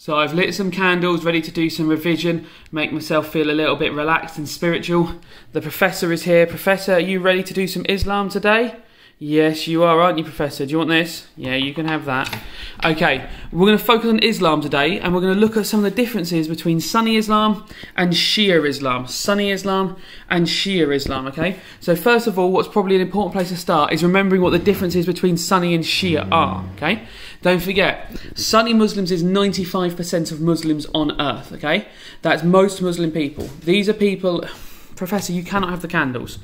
So I've lit some candles, ready to do some revision, make myself feel a little bit relaxed and spiritual. The professor is here. Professor, are you ready to do some Islam today? Yes, you are, aren't you, Professor? Do you want this? Yeah, you can have that. Okay, we're going to focus on Islam today, and we're going to look at some of the differences between Sunni Islam and Shia Islam. Sunni Islam and Shia Islam, okay? So first of all, what's probably an important place to start is remembering what the differences between Sunni and Shia are, okay? Don't forget, Sunni Muslims is 95% of Muslims on earth, okay? That's most Muslim people. These are people... Professor, you cannot have the candles.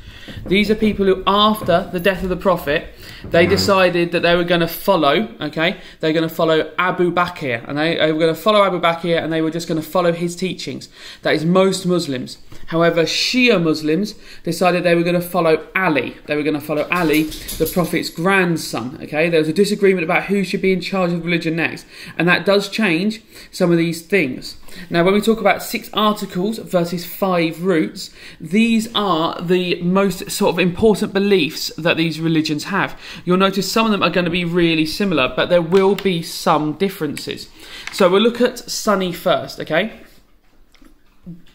These are people who, after the death of the Prophet, they decided that they were going to follow, okay? They're going to follow Abu Bakr, and they were going to follow Abu Bakr, and they were just going to follow his teachings. That is most Muslims. However, Shia Muslims decided they were going to follow Ali. They were going to follow Ali, the Prophet's grandson, okay? There was a disagreement about who should be in charge of religion next, and that does change some of these things. Now, when we talk about 6 articles versus 5 roots, these are the most sort of important beliefs that these religions have. You'll notice some of them are going to be really similar, but there will be some differences. So we'll look at Sunni first, okay?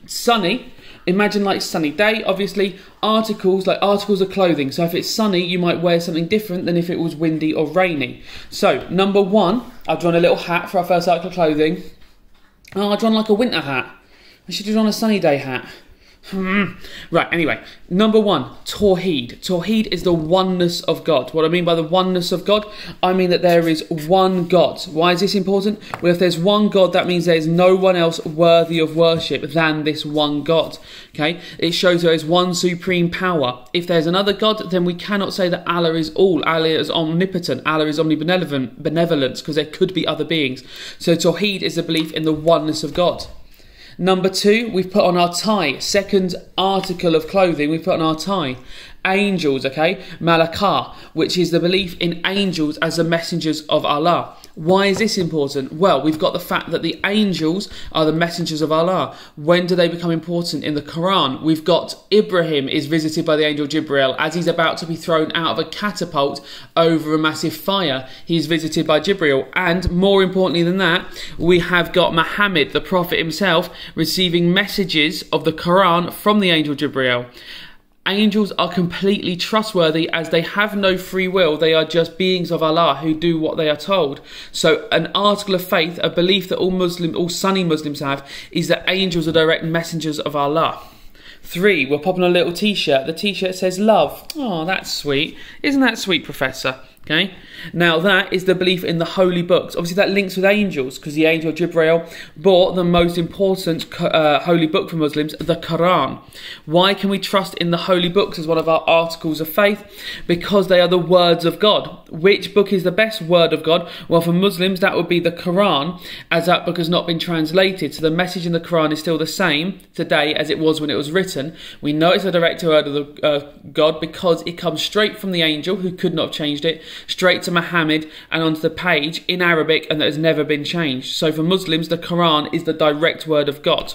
Sunni, imagine like sunny day, obviously, articles, like articles of clothing. So if it's sunny, you might wear something different than if it was windy or rainy. So, number 1, I've drawn a little hat for our first article of clothing. Oh, I've drawn like a winter hat. I should have drawn a sunny day hat. Right, anyway, number 1, Tawheed. Tawheed is the oneness of God. What I mean by the oneness of God, I mean that there is one God. Why is this important? Well, if there's one God, that means there's no one else worthy of worship than this one God. Okay, it shows there is one supreme power. If there's another God, then we cannot say that Allah is all. Allah is omnipotent. Allah is omnibenevolent, because there could be other beings. So Tawheed is the belief in the oneness of God. Number 2, we've put on our tie. Second article of clothing, we've put on our tie. Angels, okay? Malakah, which is the belief in angels as the messengers of Allah. Why is this important? Well, we've got the fact that the angels are the messengers of Allah. When do they become important? In the Quran, we've got Ibrahim is visited by the angel Jibril as he's about to be thrown out of a catapult over a massive fire. He's visited by Jibril. And more importantly than that, we have got Muhammad, the Prophet himself, receiving messages of the Quran from the angel Jibril. Angels are completely trustworthy as they have no free will. They are just beings of Allah who do what they are told. So an article of faith, a belief that all Sunni Muslims have, is that angels are direct messengers of Allah. 3, we're popping a little t-shirt. The t-shirt says love. Oh, that's sweet. Isn't that sweet, Professor? Okay, now that is the belief in the holy books. Obviously that links with angels because the angel Jibril brought the most important holy book for Muslims, the Quran. Why can we trust in the holy books as one of our articles of faith? Because they are the words of God. Which book is the best word of God? Well, for Muslims that would be the Quran, as that book has not been translated. So the message in the Quran is still the same today as it was when it was written. We know it's a direct word of God because it comes straight from the angel who could not have changed it, straight to Muhammad and onto the page in Arabic, and that has never been changed. So for Muslims, the Quran is the direct word of God.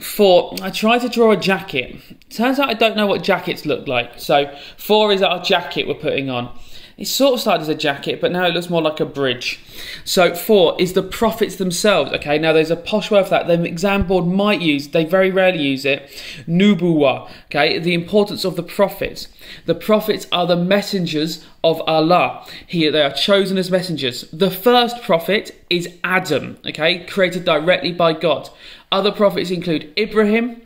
4, I tried to draw a jacket. Turns out I don't know what jackets look like. So 4 is our jacket we're putting on. It sort of started as a jacket, but now it looks more like a bridge. So 4 is the prophets themselves. Okay, now there's a posh word for that. The exam board might use, they very rarely use it, nubuwah. Okay, the importance of the prophets. The prophets are the messengers of Allah. Here they are chosen as messengers. The first prophet is Adam, okay, created directly by God. Other prophets include Ibrahim,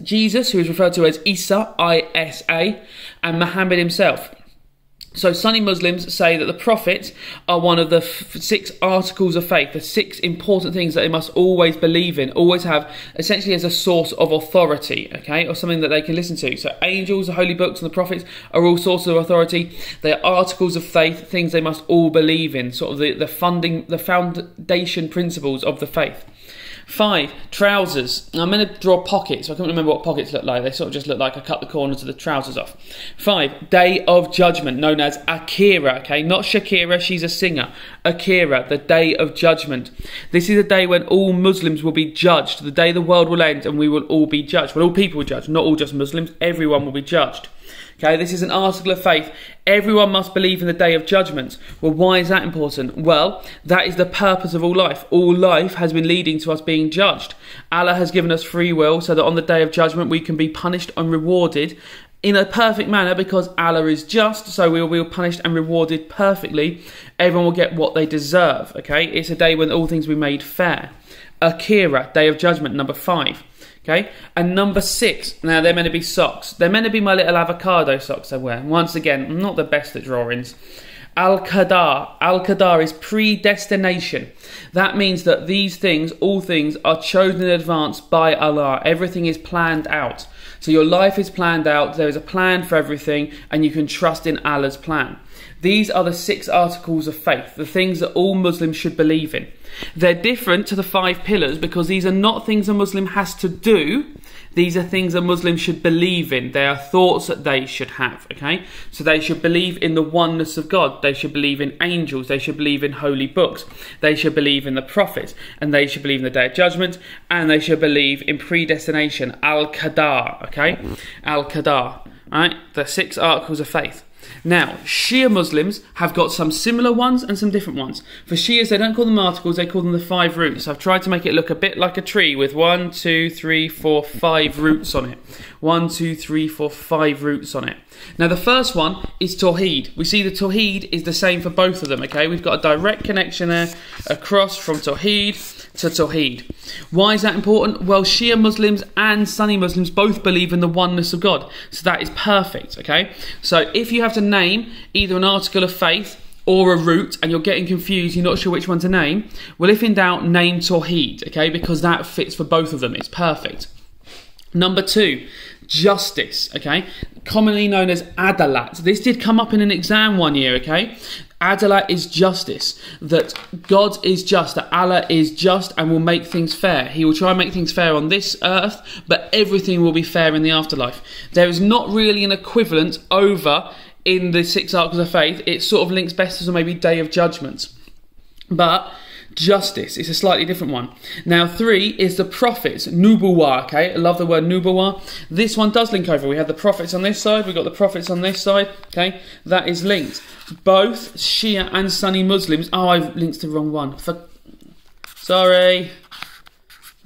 Jesus, who is referred to as Isa, I-S-A, and Muhammad himself. So Sunni Muslims say that the prophets are one of the 6 articles of faith, the 6 important things that they must always believe in, always have essentially as a source of authority, okay, or something that they can listen to. So angels, the holy books and the prophets are all sources of authority. They are articles of faith, things they must all believe in, sort of the foundation principles of the faith. 5, trousers. Now, I'm going to draw pockets. I can't remember what pockets look like. They sort of just look like I cut the corners of the trousers off. 5, Day of Judgment, known as Akira. Okay, not Shakira, she's a singer. Akira, the Day of Judgment. This is a day when all Muslims will be judged. The day the world will end and we will all be judged. Well, all people will be judged, not all just Muslims. Everyone will be judged. Okay, this is an article of faith. Everyone must believe in the day of judgment. Well, why is that important? Well, that is the purpose of all life. All life has been leading to us being judged. Allah has given us free will so that on the day of judgment we can be punished and rewarded in a perfect manner, because Allah is just, so we will be punished and rewarded perfectly. Everyone will get what they deserve, okay? It's a day when all things will be made fair. Akira, day of judgment, number 5. Okay, and number 6, now they're meant to be socks. They're meant to be my little avocado socks I wear. Once again, I'm not the best at drawings. Al-Qadar. Al-Qadar is predestination. That means that these things, all things, are chosen in advance by Allah. Everything is planned out. So your life is planned out. There is a plan for everything, and you can trust in Allah's plan. These are the 6 articles of faith, the things that all Muslims should believe in. They're different to the 5 pillars because these are not things a Muslim has to do. These are things a Muslim should believe in. They are thoughts that they should have, okay? So they should believe in the oneness of God. They should believe in angels. They should believe in holy books. They should believe in the prophets. And they should believe in the day of judgment. And they should believe in predestination. Al-Qadar, okay? Al-Qadar, right? The 6 articles of faith. Now, Shia Muslims have got some similar ones and some different ones. For Shias, they don't call them articles, they call them the 5 roots. I've tried to make it look a bit like a tree with 1, 2, 3, 4, 5 roots on it. 1, 2, 3, 4, 5 roots on it. Now, the first one is Tawheed. We see the Tawheed is the same for both of them, okay? We've got a direct connection there across from Tawheed to Tawheed. Why is that important? Well, Shia Muslims and Sunni Muslims both believe in the oneness of God. So that is perfect, okay? So if you have to name either an article of faith or a root and you're getting confused, you're not sure which one to name, well, if in doubt, name Tawheed, okay? Because that fits for both of them. It's perfect. Number 2, justice, okay? Commonly known as Adalat. This did come up in an exam one year, okay? Adalat is justice, that God is just, that Allah is just and will make things fair. He will try and make things fair on this earth, but everything will be fair in the afterlife. There is not really an equivalent over in the 6 articles of faith. It sort of links best to maybe Day of Judgment. But justice is a slightly different one. Now 3 is the prophets, Nubuwah, okay? I love the word Nubuwah. This one does link over. We have the prophets on this side, we've got the prophets on this side, okay? That is linked. Both Shia and Sunni Muslims, oh, I've linked the wrong one. Sorry.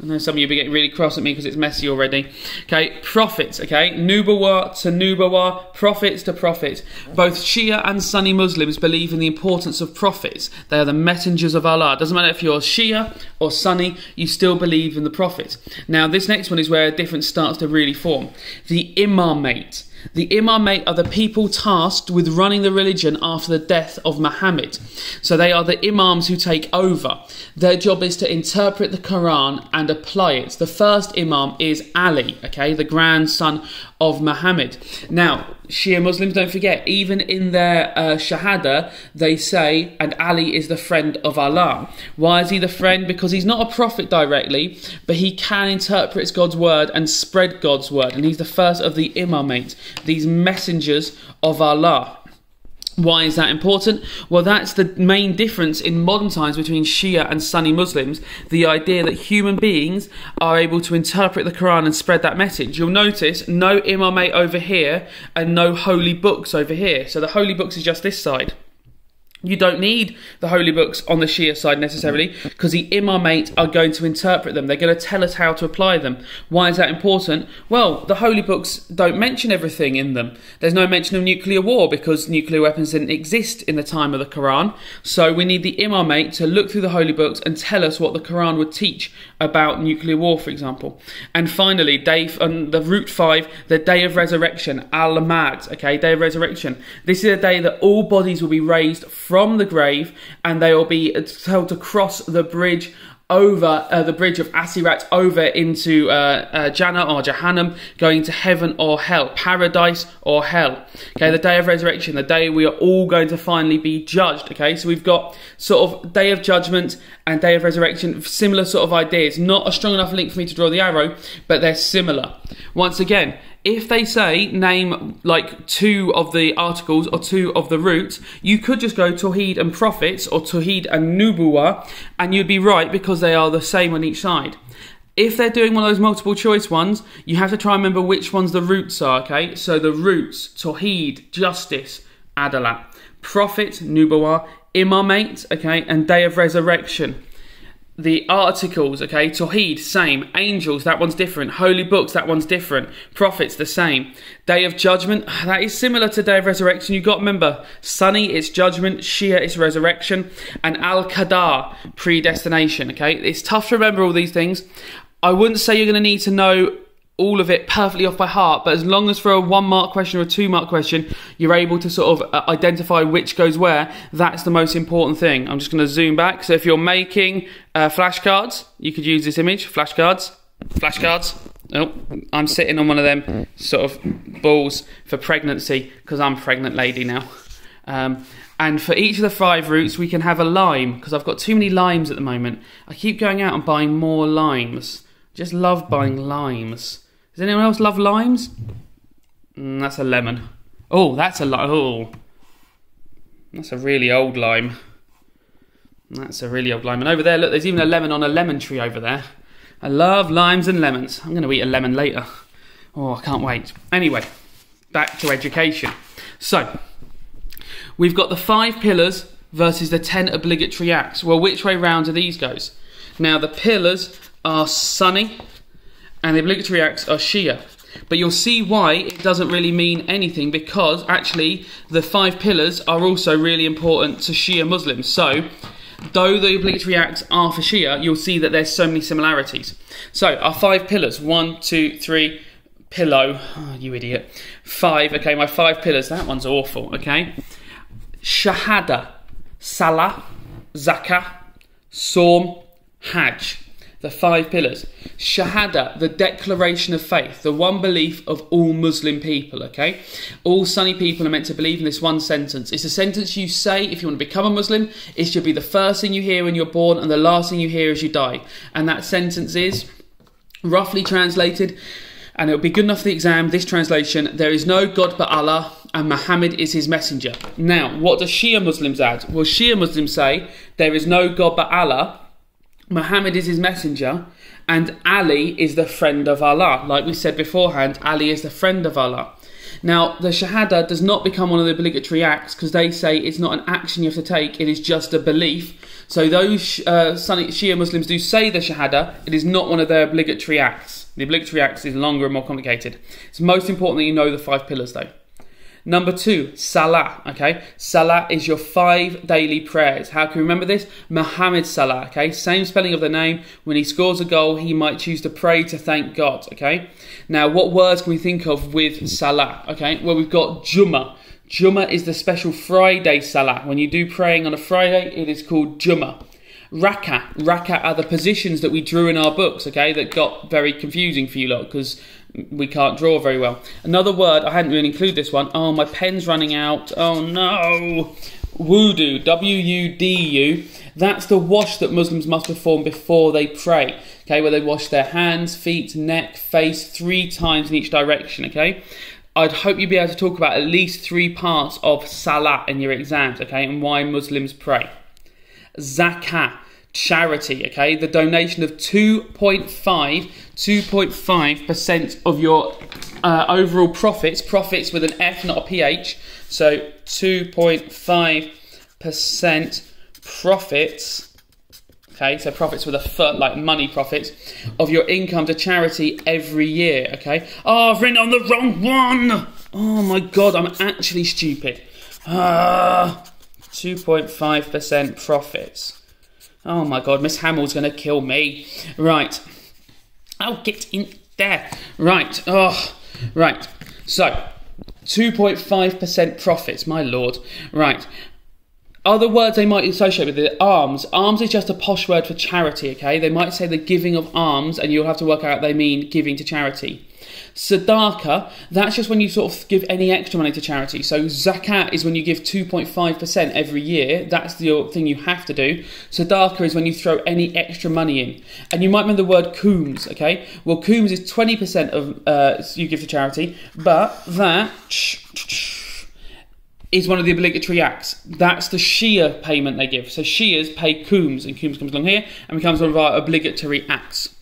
I know some of you will be getting really cross at me because it's messy already. Okay, prophets, okay? Nubuwah to Nubuwah, prophets to prophets. Both Shia and Sunni Muslims believe in the importance of prophets. They are the messengers of Allah. It doesn't matter if you're Shia or Sunni, you still believe in the prophets. Now, this next one is where a difference starts to really form. The Imamate. The Imamate are the people tasked with running the religion after the death of Muhammad. So they are the Imams who take over. Their job is to interpret the Quran and apply it. The first Imam is Ali, okay, the grandson of Muhammad. Now, Shia Muslims, don't forget, even in their Shahada, they say, and Ali is the friend of Allah. Why is he the friend? Because he's not a prophet directly, but he can interpret God's word and spread God's word. And he's the first of the Imamate, these messengers of Allah. Why is that important? Well, that's the main difference in modern times between Shia and Sunni Muslims. The idea that human beings are able to interpret the Quran and spread that message. You'll notice no imamate over here and no holy books over here. So the holy books is just this side. You don't need the holy books on the Shia side necessarily, because the imamate are going to interpret them. They're going to tell us how to apply them. Why is that important? Well, the holy books don't mention everything in them. There's no mention of nuclear war because nuclear weapons didn't exist in the time of the Quran. So we need the imamate to look through the holy books and tell us what the Quran would teach about nuclear war, for example. And finally, the root 5, the day of resurrection, Al-Mad, okay, day of resurrection. This is a day that all bodies will be raised from the grave, and they will be told to cross the bridge over the bridge of Asirat over into Jannah or Jahannam, going to heaven or hell, paradise or hell. Okay, the day of resurrection, the day we are all going to finally be judged. Okay, so we've got sort of day of judgment and day of resurrection, similar sort of ideas. Not a strong enough link for me to draw the arrow, but they're similar. Once again, if they say name like 2 of the articles or 2 of the roots, you could just go Tawheed and Prophets or Tawheed and Nubuwah, and you'd be right because they are the same on each side. If they're doing one of those multiple choice ones, you have to try and remember which ones the roots are, okay? So the roots, Tawheed, justice, Adalat. Prophet, Nubuwah, Imamate, okay? And Day of Resurrection. The articles, okay, Tawheed, same. Angels, that one's different. Holy books, that one's different. Prophets, the same. Day of Judgment, that is similar to Day of Resurrection. You've got to remember, Sunny, it's judgment. Shia, it's resurrection. And Al-Qadar, predestination, okay? It's tough to remember all these things. I wouldn't say you're going to need to know all of it perfectly off by heart, but as long as for a 1 mark question or a 2 mark question, you're able to sort of identify which goes where, that's the most important thing. I'm just going to zoom back. So if you're making flashcards, you could use this image, flashcards. Oh, I'm sitting on one of them sort of balls for pregnancy, because I'm a pregnant lady now. And for each of the 5 roots, we can have a lime, because I've got too many limes at the moment. I keep going out and buying more limes. Just love buying limes. Does anyone else love limes? That's a lemon. Oh, that's a lime. Oh, that's a really old lime. That's a really old lime. And over there, look, there's even a lemon on a lemon tree over there. I love limes and lemons. I'm going to eat a lemon later. Oh, I can't wait. Anyway, back to education. So, we've got the 5 pillars versus the 10 obligatory acts. Well, which way round do these goes? Now, the pillars are Sunni, and the obligatory acts are Shia. But you'll see why it doesn't really mean anything, because actually the 5 pillars are also really important to Shia Muslims. So, though the obligatory acts are for Shia, you'll see that there's so many similarities. So, our 5 pillars, 1, 2, 3, pillow. Oh, you idiot. 5, okay, my 5 pillars, that one's awful, okay? Shahada, Salah, Zakah, Sawm, Hajj. The 5 pillars. Shahada, the declaration of faith, the one belief of all Muslim people, okay? All Sunni people are meant to believe in this one sentence. It's a sentence you say if you want to become a Muslim. It should be the first thing you hear when you're born and the last thing you hear as you die. And that sentence is, roughly translated, and it'll be good enough for the exam, this translation: there is no God but Allah, and Muhammad is his messenger. Now, what do Shia Muslims add? Well, Shia Muslims say, there is no God but Allah, Muhammad is his messenger, and Ali is the friend of Allah. Like we said beforehand, Ali is the friend of Allah. Now, the Shahada does not become one of the obligatory acts, because they say it's not an action you have to take, it is just a belief. So those Sunni Shia Muslims do say the Shahada, it is not one of their obligatory acts. The obligatory acts is longer and more complicated. It's most important that you know the 5 pillars though. Number 2, Salah, okay? Salah is your 5 daily prayers. How can you remember this? Muhammad Salah, okay? Same spelling of the name. When he scores a goal, he might choose to pray to thank God, okay? Now, what words can we think of with Salah, okay? Well, we've got Jummah. Jummah is the special Friday Salah. When you do praying on a Friday, it is called Jummah. Raka are the positions that we drew in our books, okay? That got very confusing for you lot, because we can't draw very well. Another word, I hadn't really included this one. Oh, my pen's running out. Oh no. Wudu, W-U-D-U. That's the wash that Muslims must perform before they pray. Okay, where they wash their hands, feet, neck, face 3 times in each direction, okay? I'd hope you'd be able to talk about at least 3 parts of Salah in your exams, okay? And why Muslims pray. Zakah, charity, okay? The donation of 2.5% of your overall profits with an F, not a PH. So 2.5% profits, okay? So profits with a foot, like money profits, of your income to charity every year, okay? Oh, I've written on the wrong one! Oh my God, I'm actually stupid. 2.5% profits. Oh my God, Miss Hamill's going to kill me. Right. I'll get in there. Right. Oh, right. So, 2.5% profits, my lord. Right. Other words they might associate with it, alms. Alms is just a posh word for charity, okay? They might say the giving of alms, and you'll have to work out they mean giving to charity. Sadaqah, that's just when you sort of give any extra money to charity. So zakat is when you give 2.5% every year. That's the thing you have to do. Sadaqah is when you throw any extra money in. And you might remember the word kooms, okay? Well, kooms is 20% of you give to charity, but that is one of the obligatory acts. That's the Shia payment they give. So Shias pay kooms, and kooms comes along here and becomes one of our obligatory acts.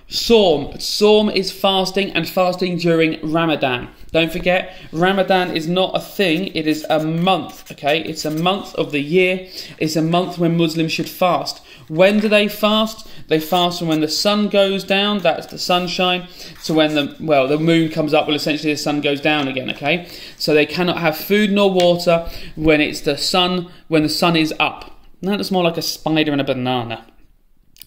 Saum. Saum is fasting, and fasting during Ramadan. Don't forget, Ramadan is not a thing, it is a month, okay? It's a month of the year. It's a month when Muslims should fast. When do they fast? They fast from when the sun goes down, that's the sunshine, to when the moon comes up, well, essentially the sun goes down again, okay? So they cannot have food nor water when the sun is up. Now that's more like a spider and a banana.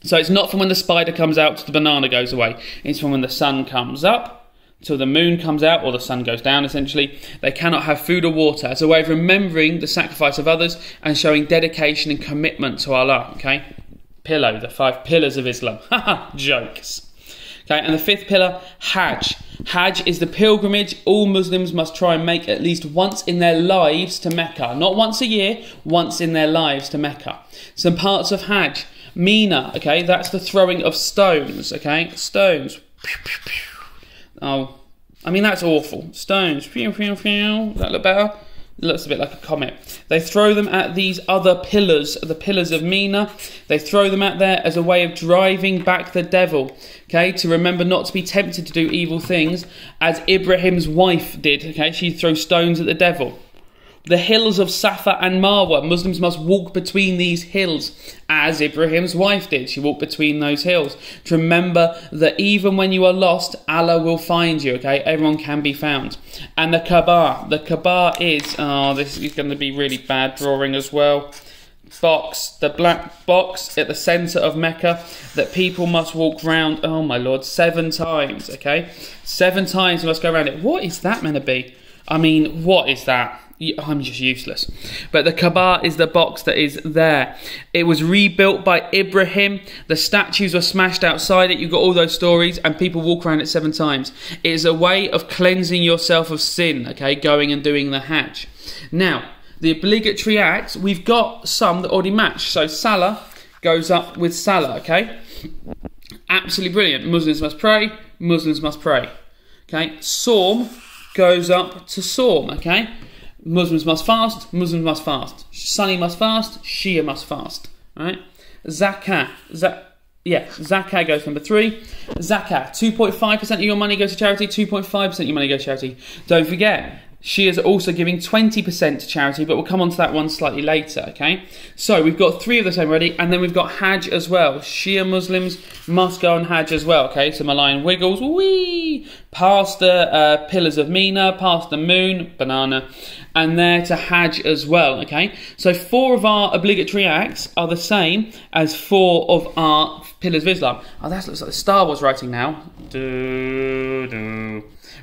So it's not from when the spider comes out to the banana goes away. It's from when the sun comes up till the moon comes out, or the sun goes down, essentially. They cannot have food or water as a way of remembering the sacrifice of others and showing dedication and commitment to Allah, okay? Pillow, the 5 pillars of Islam. Haha, jokes. Okay, and the 5th pillar, Hajj. Hajj is the pilgrimage all Muslims must try and make at least once in their lives to Mecca. Not once a year, once in their lives to Mecca. Some parts of Hajj. Mina, okay, that's the throwing of stones, okay? Stones. Oh, I mean, that's awful. Stones. Does that look better? It looks a bit like a comet. They throw them at these other pillars, the pillars of Mina. They throw them at there as a way of driving back the devil, okay, to remember not to be tempted to do evil things, as Ibrahim's wife did, okay? She'd throw stones at the devil. The hills of Safa and Marwa, Muslims must walk between these hills, as Ibrahim's wife did. She walked between those hills to remember that even when you are lost, Allah will find you, okay? Everyone can be found. And the Kaaba is, this is going to be really bad drawing as well. The black box at the centre of Mecca that people must walk round, oh my Lord, 7 times, okay? 7 times you must go around it. What is that meant to be? I mean, what is that? I'm just useless. But the Kaaba is the box that is there. It was rebuilt by Ibrahim. The statues were smashed outside it. You've got all those stories, and people walk around it 7 times. It is a way of cleansing yourself of sin, okay, going and doing the Hajj. Now, the obligatory acts, we've got some that already match. So Salah goes up with Salah, okay? Absolutely brilliant. Muslims must pray. Muslims must pray. Okay? Saum goes up to Saum, okay? Muslims must fast, Muslims must fast. Sunni must fast, Shia must fast. Right? Zakah. Zakah goes number 3. Zakah, 2.5% of your money goes to charity, 2.5% of your money goes to charity. Don't forget, Shias are also giving 20% to charity, but we'll come on to that one slightly later, okay? So we've got 3 of the same already, and then we've got Hajj as well. Shia Muslims must go on Hajj as well, okay? So my line wiggles, wee, past the pillars of Mina, past the moon, banana, and there to Hajj as well, okay? So 4 of our obligatory acts are the same as 4 of our pillars of Islam. Oh, that looks like the Star Wars writing now.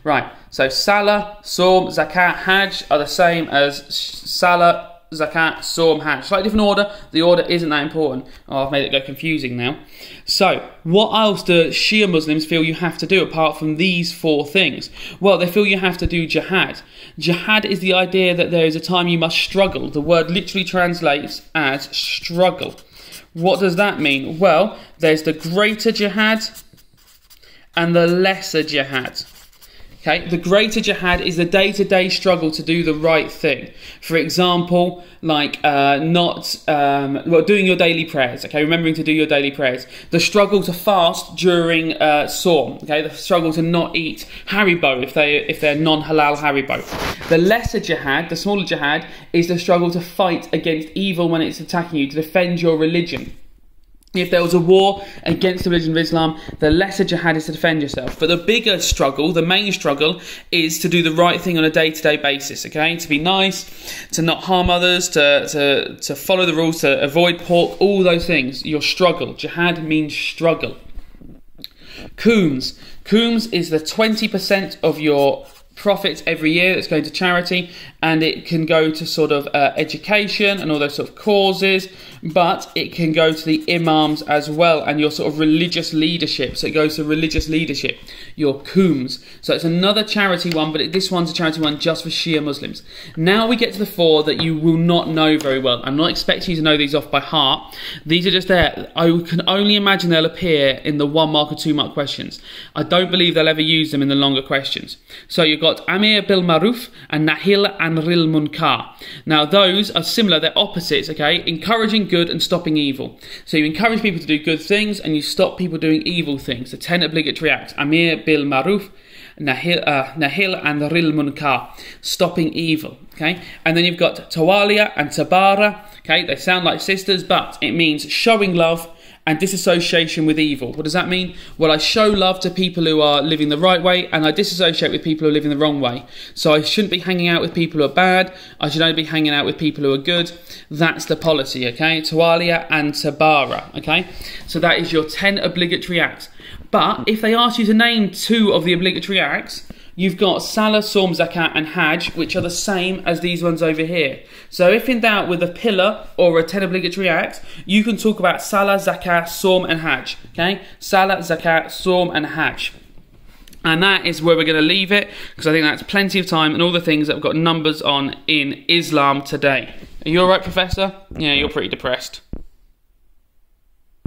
Right, so Salah, Saum, Zakat, Hajj are the same as Salah, Zakat, Saum, Hajj. Slightly different order. The order isn't that important. Oh, I've made it go confusing now. So, what else do Shia Muslims feel you have to do apart from these 4 things? Well, they feel you have to do jihad. Jihad is the idea that there is a time you must struggle. The word literally translates as struggle. What does that mean? Well, there's the greater jihad and the lesser jihad. Okay, the greater jihad is the day-to-day struggle to do the right thing. For example, like doing your daily prayers. Okay, remembering to do your daily prayers. The struggle to fast during Saum. Okay, the struggle to not eat Haribo if they're non-halal Haribo. The lesser jihad, the smaller jihad, is the struggle to fight against evil when it's attacking you, to defend your religion. If there was a war against the religion of Islam, the lesser jihad is to defend yourself. But the bigger struggle, the main struggle, is to do the right thing on a day-to-day basis, okay? To be nice, to not harm others, to follow the rules, to avoid pork, all those things. Your struggle. Jihad means struggle. Khums. Khums is the 20% of your profits every year that's going to charity, and it can go to sort of education and all those sort of causes, but it can go to the imams as well and your sort of religious leadership. So it goes to religious leadership, your khums. So it's another charity one, but this one's a charity one just for Shia Muslims. Now we get to the 4 that you will not know very well. I'm not expecting you to know these off by heart. These are just there. I can only imagine they'll appear in the 1 mark or 2 mark questions. I don't believe they'll ever use them in the longer questions. So you've got Amir bil Maruf and Nahil and ril munkar. Now those are similar, they're opposites, okay? Encouraging good and stopping evil. So you encourage people to do good things and you stop people doing evil things. The 10 obligatory acts. Amir bil maruf, nahil and ril munkar, stopping evil, okay? And then you've got tawalia and tabara, okay? They sound like sisters, but it means showing love and disassociation with evil. What does that mean? Well, I show love to people who are living the right way and I disassociate with people who are living the wrong way. So I shouldn't be hanging out with people who are bad. I should only be hanging out with people who are good. That's the policy, okay? Tawalia and Tabara, okay? So that is your 10 obligatory acts. But if they ask you to name 2 of the obligatory acts, you've got Salah, Sawm, Zakat and Hajj, which are the same as these ones over here. So if in doubt with a pillar or a 10 obligatory acts, you can talk about Salah, Zakat, Sawm and Hajj. Okay? Salah, Zakat, Sawm and Hajj. And that is where we're going to leave it, because I think that's plenty of time and all the things that have got numbers on in Islam today. Are you alright, Professor? Yeah, you're pretty depressed.